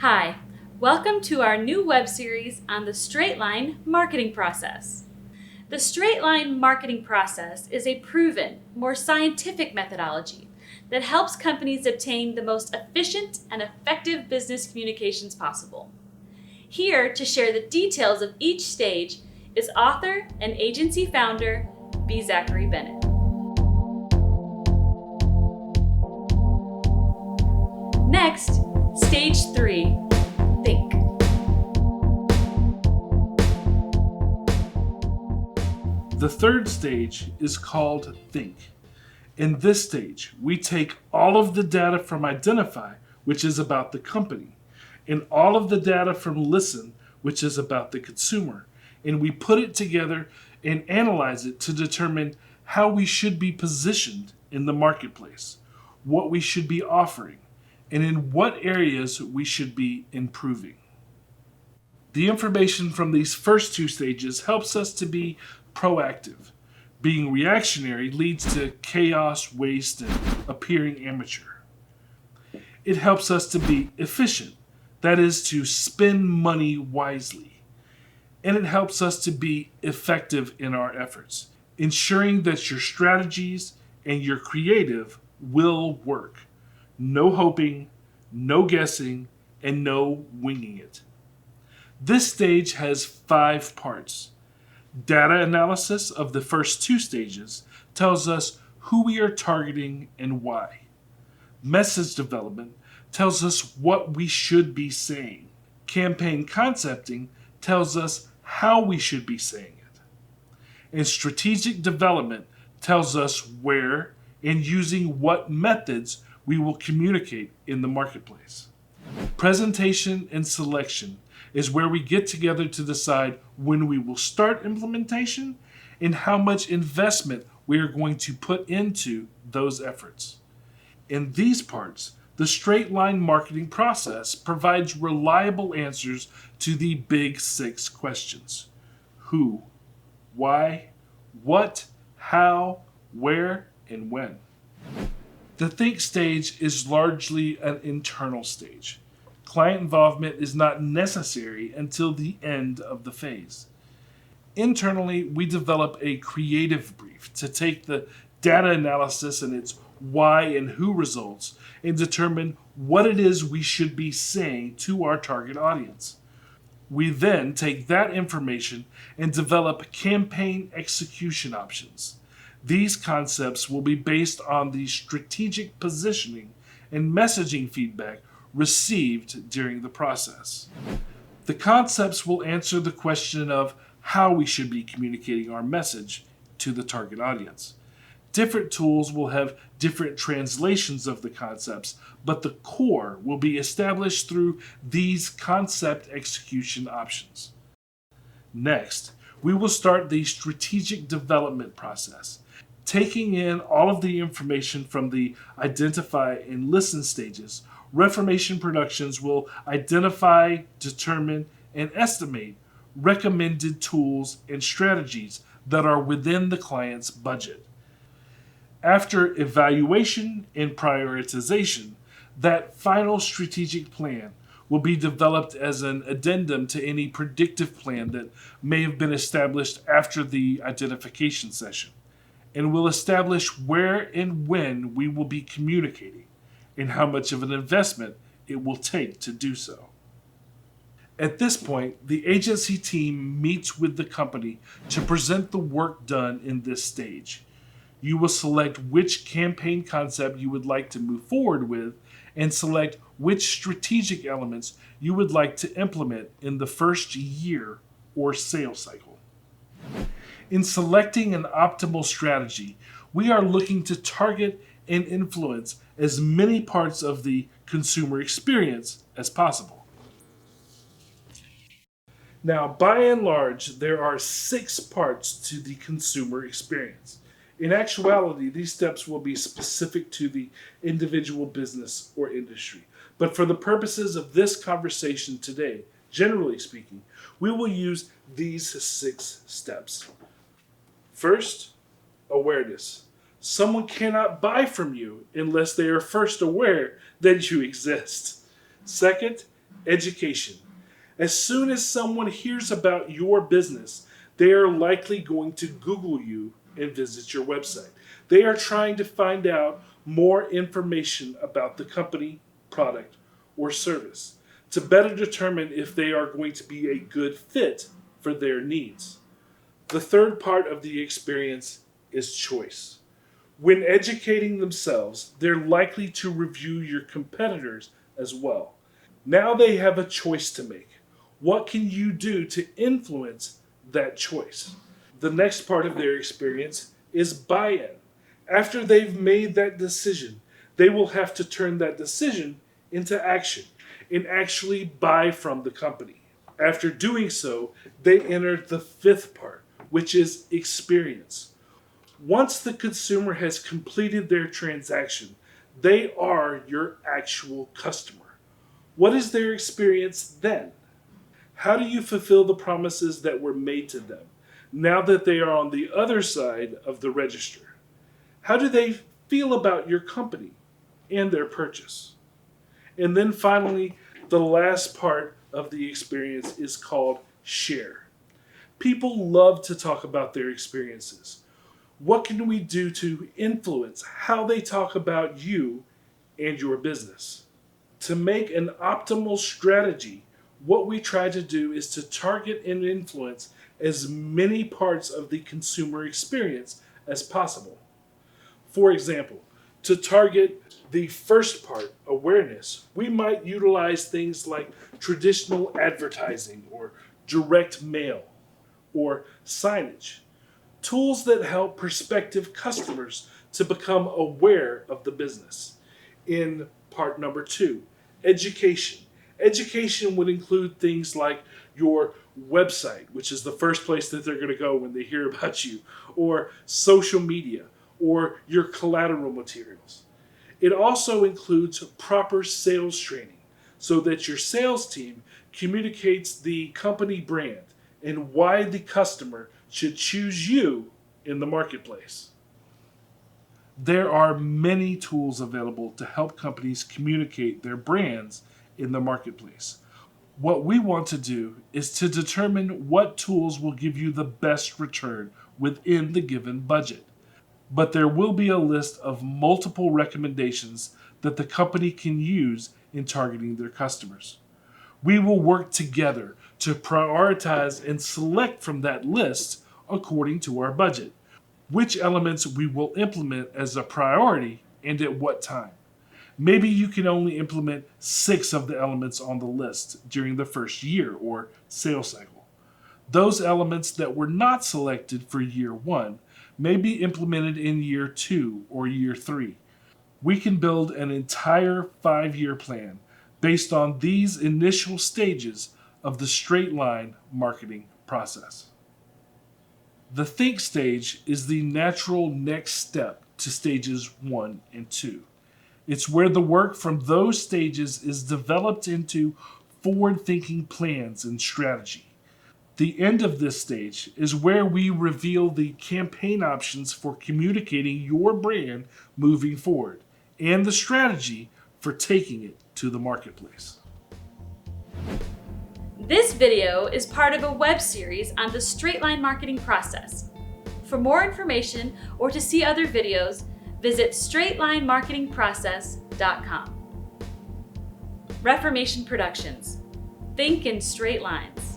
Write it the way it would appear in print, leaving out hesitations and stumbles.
Hi, welcome to our new web series on the straight line marketing process. The straight line marketing process is a proven, more scientific methodology that helps companies obtain the most efficient and effective business communications possible. Here to share the details of each stage is author and agency founder B. Zachary Bennett. Next, stage 3, think. The third stage is called Think. In this stage, we take all of the data from Identify, which is about the company, and all of the data from Listen, which is about the consumer, and we put it together and analyze it to determine how we should be positioned in the marketplace, what we should be offering, and in what areas we should be improving. The information from these first two stages helps us to be proactive. Being reactionary leads to chaos, waste, and appearing amateur. It helps us to be efficient, that is, to spend money wisely. And it helps us to be effective in our efforts, ensuring that your strategies and your creative will work. No hoping, no guessing, and no winging it. This stage has 5 parts. Data analysis of the first 2 stages tells us who we are targeting and why. Message development tells us what we should be saying. Campaign concepting tells us how we should be saying it. And strategic development tells us where and using what methods we will communicate in the marketplace. Presentation and selection is where we get together to decide when we will start implementation and how much investment we are going to put into those efforts. In these parts, the straight line marketing process provides reliable answers to the big 6 questions: who, why, what, how, where, and when. The think stage is largely an internal stage. Client involvement is not necessary until the end of the phase. Internally, we develop a creative brief to take the data analysis and its why and who results and determine what it is we should be saying to our target audience. We then take that information and develop campaign execution options. These concepts will be based on the strategic positioning and messaging feedback received during the process. The concepts will answer the question of how we should be communicating our message to the target audience. Different tools will have different translations of the concepts, but the core will be established through these concept execution options. Next, we will start the strategic development process, taking in all of the information from the Identify and Listen stages. Reformation Productions will identify, determine, and estimate recommended tools and strategies that are within the client's budget. After evaluation and prioritization, that final strategic plan will be developed as an addendum to any predictive plan that may have been established after the identification session, and will establish where and when we will be communicating and how much of an investment it will take to do so. At this point, the agency team meets with the company to present the work done in this stage. You will select which campaign concept you would like to move forward with and select which strategic elements you would like to implement in the first year or sales cycle. In selecting an optimal strategy, we are looking to target and influence as many parts of the consumer experience as possible. Now, by and large, there are 6 parts to the consumer experience. In actuality, these steps will be specific to the individual business or industry. But for the purposes of this conversation today, generally speaking, we will use these 6 steps. First, awareness. Someone cannot buy from you unless they are first aware that you exist. Second, Education. As soon as someone hears about your business, they are likely going to Google you and visit your website. They are trying to find out more information about the company, product, or service to better determine if they are going to be a good fit for their needs. The third part of the experience is choice. When educating themselves, they're likely to review your competitors as well. Now they have a choice to make. What can you do to influence that choice? The next part of their experience is buy-in. After they've made that decision, they will have to turn that decision into action and actually buy from the company. After doing so, they enter the fifth part, which is experience. Once the consumer has completed their transaction, they are your actual customer. What is their experience then? How do you fulfill the promises that were made to them now that they are on the other side of the register? How do they feel about your company and their purchase? And then finally, the last part of the experience is called share. People love to talk about their experiences. What can we do to influence how they talk about you and your business? To make an optimal strategy, what we try to do is to target and influence as many parts of the consumer experience as possible. For example, to target the first part, awareness, we might utilize things like traditional advertising or direct mail or signage, tools that help prospective customers to become aware of the business. In part number 2, education. Education would include things like your website, which is the first place that they're going to go when they hear about you, or social media, or your collateral materials. It also includes proper sales training so that your sales team communicates the company brand and why the customer should choose you in the marketplace. There are many tools available to help companies communicate their brands in the marketplace. What we want to do is to determine what tools will give you the best return within the given budget. But there will be a list of multiple recommendations that the company can use in targeting their customers. We will work together to prioritize and select from that list according to our budget, which elements we will implement as a priority and at what time. Maybe you can only implement 6 of the elements on the list during the first year or sales cycle. Those elements that were not selected for year 1 may be implemented in year 2 or year 3. We can build an entire 5-year plan based on these initial stages of the straight line marketing process. The think stage is the natural next step to stages 1 and 2. It's where the work from those stages is developed into forward-thinking plans and strategy. The end of this stage is where we reveal the campaign options for communicating your brand moving forward and the strategy for taking it to the marketplace. This video is part of a web series on the straight line marketing process. For more information or to see other videos, visit straightlinemarketingprocess.com. Reformation Productions. Think in straight lines.